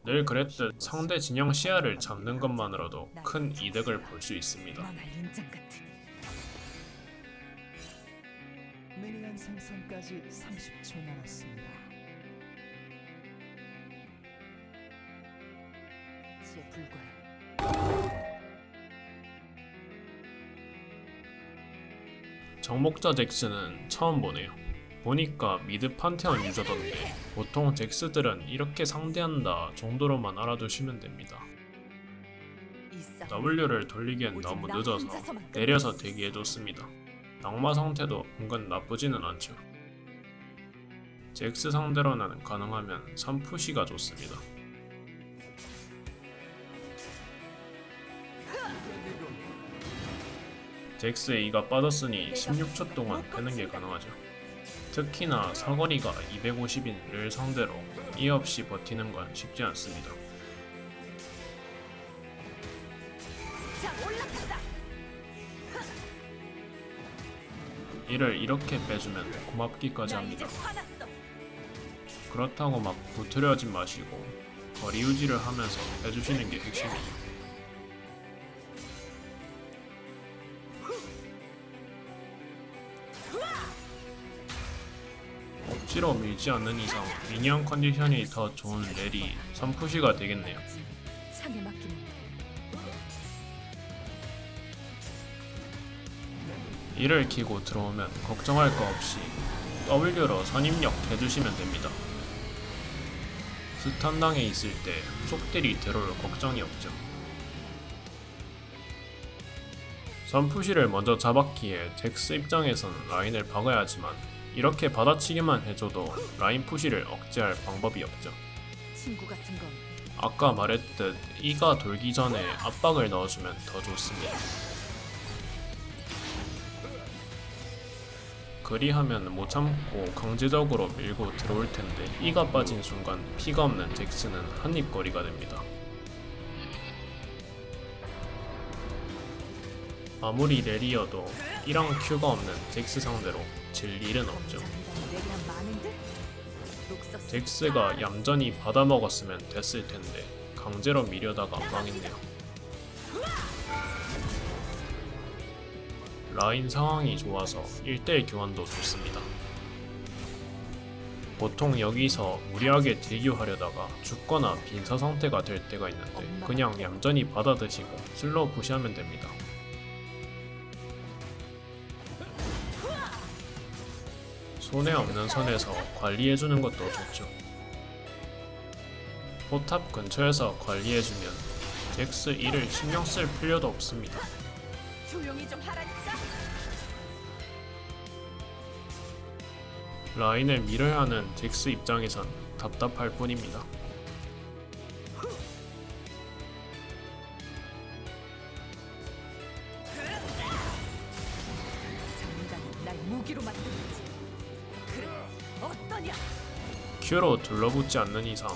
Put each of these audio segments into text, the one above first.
늘 그랬듯 상대 진영 시야를 잡는 것만으로도 큰 이득을 볼 수 있습니다. 미니언 생성까지 30초 남았습니다. 제 불과해. 정복자 잭스는 처음 보네요. 보니까 미드 판테온 유저던데 보통 잭스들은 이렇게 상대한다 정도로만 알아두시면 됩니다. W를 돌리기엔 너무 늦어서 내려서 대기해줬습니다. 낙마 상태도 은근 나쁘지는 않죠. 잭스 상대로는 가능하면 3푸시가 좋습니다. 잭스의 E가 빠졌으니 16초 동안 패는 게 가능하죠. 특히나 사거리가 250인 를 상대로 E 없이 버티는 건 쉽지 않습니다. 이를 이렇게 빼주면 고맙기까지 합니다. 그렇다고 막 구트려하지 마시고 거리 유지를 하면서 빼주시는 게 핵심이죠. 억지로 밀지 않는 이상 미니언 컨디션이 더 좋은 렐이 3푸시가 되겠네요. 이를 키고 들어오면 걱정할 거 없이 W로 선입력 해주시면 됩니다. 스탄당에 있을 때 후속딜이 들어올 걱정이 없죠. 선푸시를 먼저 잡았기에 잭스 입장에서는 라인을 박아야 하지만 이렇게 받아치기만 해줘도 라인 푸시를 억제할 방법이 없죠. 아까 말했듯 E가 돌기 전에 압박을 넣어주면 더 좋습니다. 그리하면 못 참고 강제적으로 밀고 들어올 텐데 E가 빠진 순간 피가 없는 잭스는 한입거리가 됩니다. 아무리 렐이어도 E랑 Q가 없는 잭스 상대로 질 일은 없죠. 잭스가 얌전히 받아먹었으면 됐을 텐데 강제로 밀려다가 망했네요. 라인 상황이 좋아서 1대1 교환도 좋습니다. 보통 여기서 무리하게 딜교하려다가 죽거나 빈사 상태가 될 때가 있는데 그냥 얌전히 받아드시고 슬로우 푸시하면 됩니다. 손해 없는 선에서 관리해주는 것도 좋죠. 포탑 근처에서 관리해주면 잭스 E를 신경 쓸 필요도 없습니다. 조용히 좀 하라니까. 라인을 밀어야 하는 잭스 입장에선 답답할 뿐입니다. 장난은 날 무기로 만들었지. 그래, 어떠냐? Q로 둘러붙지 않는 이상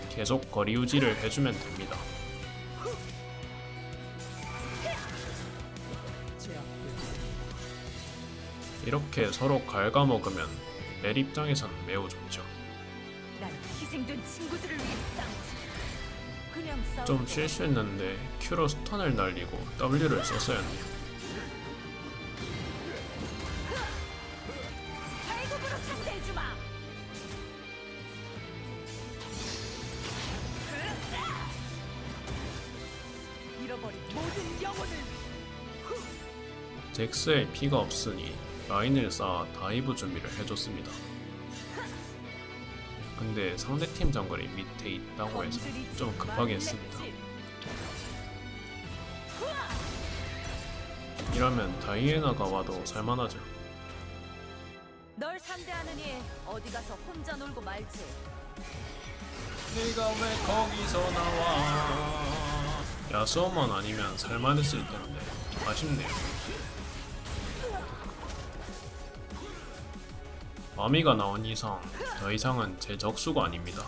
계속 거리 유지를 해주면 됩니다. 이렇게 서로 갉아먹으면 렐 입장에선 매우 좋죠. 난 희생된 친구들을 위해 싸우지. 그냥 싸우. 좀 실수했는데 Q로 스턴을 날리고 W를 썼어야 했네요. 발굽으로 상대해주마. 잃어버린 모든 영혼을. 잭스의 피가 없으니 라인을 쌓아 다이브 준비를 해줬습니다. 근데 상대팀 정글이 밑에 있다고 해서 좀 급하게 했습니다. 이러면 다이애나가 와도 살만하죠. 널 상대하느니 어디 가서 혼자 놀고 말지. 네가 왜 거기서 나와? 야수어만 아니면 살만했을 텐데 아쉽네요. 마미가 나온 이상 더 이상은 제 적수가 아닙니다.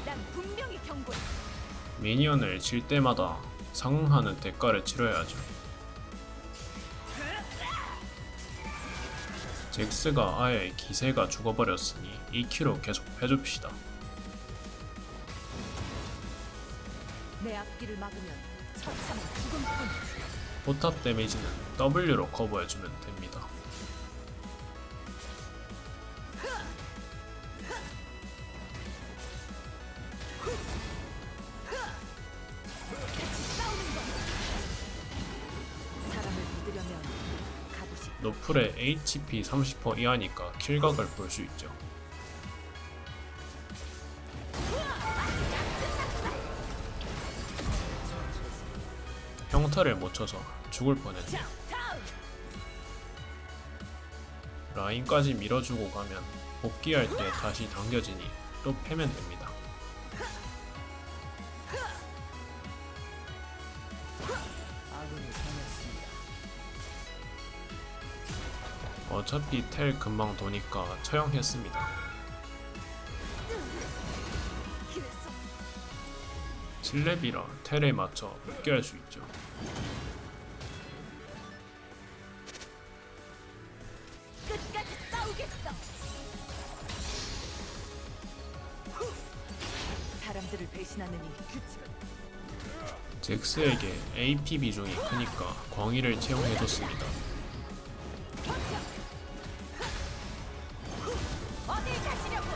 난 분명히 경고해. 미니언을 칠 때마다 상응하는 대가를 치러야죠. 잭스가 아예 기세가 죽어버렸으니 2kg 계속 해줍시다. 내 앞길을 막으면 처참한 죽음뿐. 포탑 데미지는 W로 커버해주면 됩니다. 사람을 믿으려면 가부시. 노플의 HP 30% 이하니까 킬각을 볼 수 있죠. 평타를 못 쳐서 죽을 뻔했네. 라인까지 밀어주고 가면 복귀할 때 다시 당겨지니 또 패면 됩니다. 아군이 당했습니다. 어차피 텔 금방 도니까 처형했습니다. 그래서 7렙이라 텔에 맞춰 늦게 할 수 있죠. 끝까지 싸우겠어. 사람들을 배신하는 이 규칙은 잭스에게 AP 비중이 크니까 광희를 채용해줬습니다. 어딜 가시려고?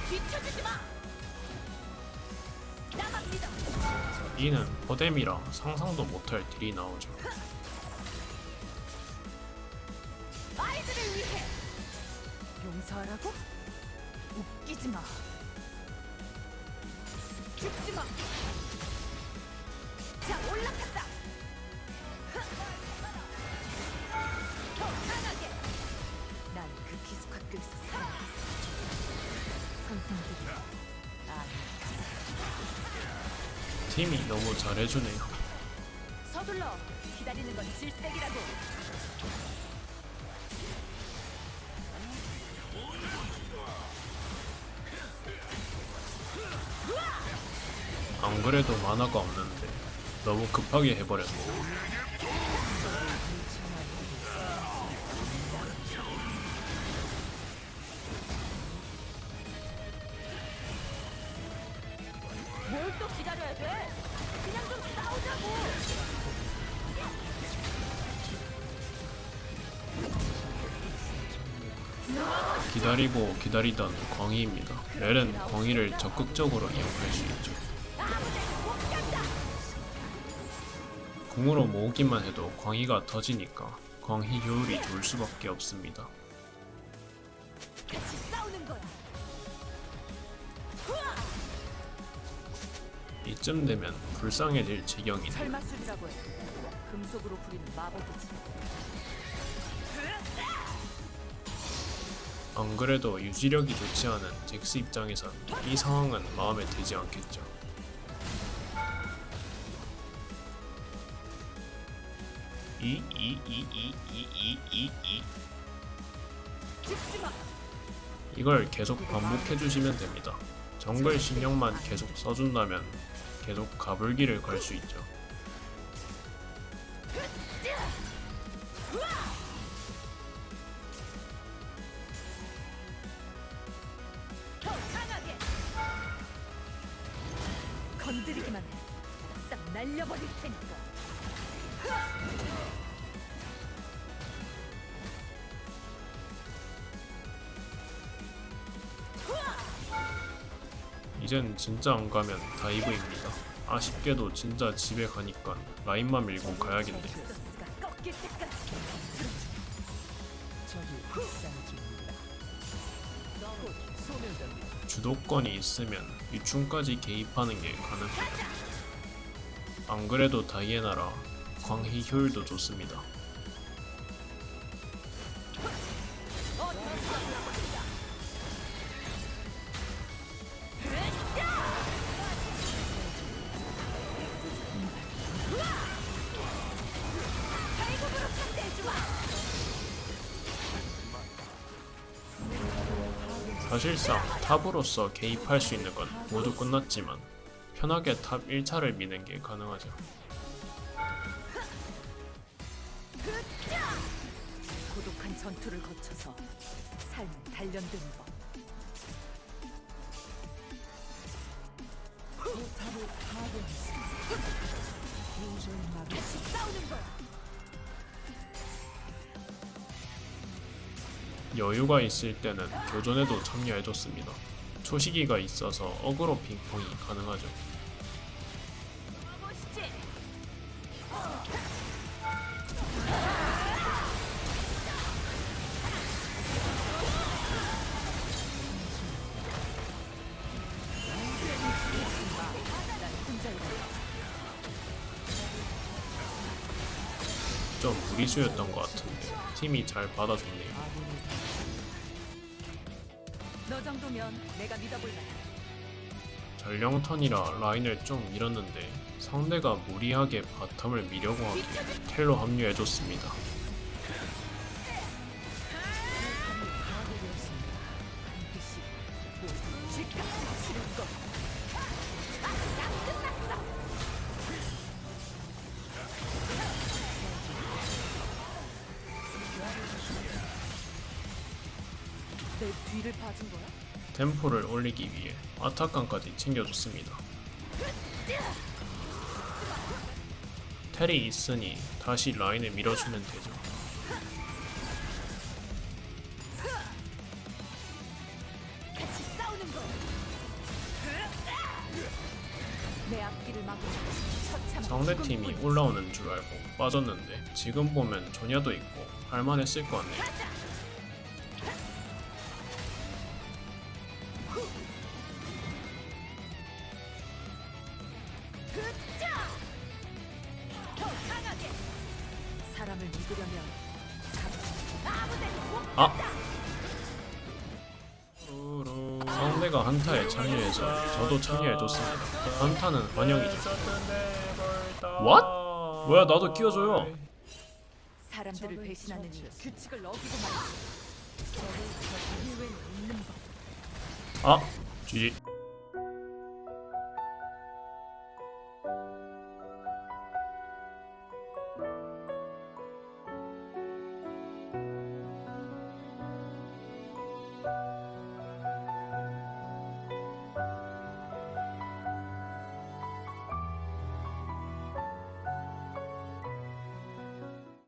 뒤쳐주지 마. 나만 믿어. 이는 버뎀이라 상상도 못할 딜이 나오죠. 아이들을 위해 용서하라고? 웃기지 마. 죽지 마. 자, 올라갔다. 더 강하게. 난 그 기숙 학교에서 살아났어. 선생들이 팀이 너무 잘해주네요. 서둘러. 기다리는 건 질색이라고. 안 그래도 만화가 없는데 너무 급하게 해버렸네. 뭘 또 기다려야 돼? 그냥 좀 싸우자고. 기다리고 기다리던 광희입니다. 렐은 광희를 적극적으로 이용할 수 있죠. 궁으로 모으기만 해도 광희가 터지니까 광희 효율이 좋을 수밖에 없습니다. 같이 싸우는 거야. 이쯤 되면 불쌍해질 지경이네. 설마술이라고 해. 금속으로 부린 마법이지. 안 그래도 유지력이 좋지 않은 잭스 입장에선 이 상황은 마음에 들지 않겠죠. 죽지 마. 이걸 계속 반복해주시면 됩니다. 정글 신경만 계속 써준다면 계속 가불기를 걸 수 있죠. 더 강하게. 건드리기만 해. 싹 날려버릴 테니까. 이젠 진짜 안 가면 다이브입니다. 아쉽게도 진짜 집에 가니까 라인만 밀고 가야겠네. 소스가 꺾일 때까지. 적이 불쌍 중입니다. 곧 소멸됩니다. 주도권이 있으면 유충까지 개입하는 게 가능해요. 안 그래도 다이애나라 광희 효율도 좋습니다. 대국으로 상대해주 마. 사실상 탑으로서 개입할 수 있는 건 모두 끝났지만 편하게 탑 1차를 미는 게 가능하죠. 격한 전투를 거쳐서 삶을 단련된 법. 포탑을 파괴했습니다. 도저히 막을 수 같이 싸우는 거야. 여유가 있을 때는 교전에도 참여해줬습니다. 초시기가 있어서 어그로 핑퐁이 가능하죠. 멋있지? 난 혼자이다. 좀 무리수였던 것 같은데 팀이 잘 받아줬네요. 너 정도면 내가 믿어볼래. 전령턴이라 라인을 좀 밀었는데 상대가 무리하게 바텀을 미려고 하기에 텔로 합류해줬습니다. 반드시 쥐값을 치를 것. 내 뒤를 봐준 거야? 템포를 올리기 위해 아타칸까지 챙겨줬습니다. 텔이 있으니 다시 라인을 밀어주면 되죠. 같이 싸우는 거. 내 앞길을 막고 처참한 상대팀이 죽음뿐이지. 올라오는 줄 알고 빠졌는데 지금 보면 조냐도 있고 할만했을 것 같네요. 더 강하게. 사람을 믿으려면 아무데나 못 아! 상대가 한타에 참여해서 저도 참여해줬습니다. 한타는 환영이죠. What? 뭐야, 나도 끼워줘요. 사람들을 배신하는 이 규칙을 어기고 말이지. 이외엔 없는 법. 아! GG.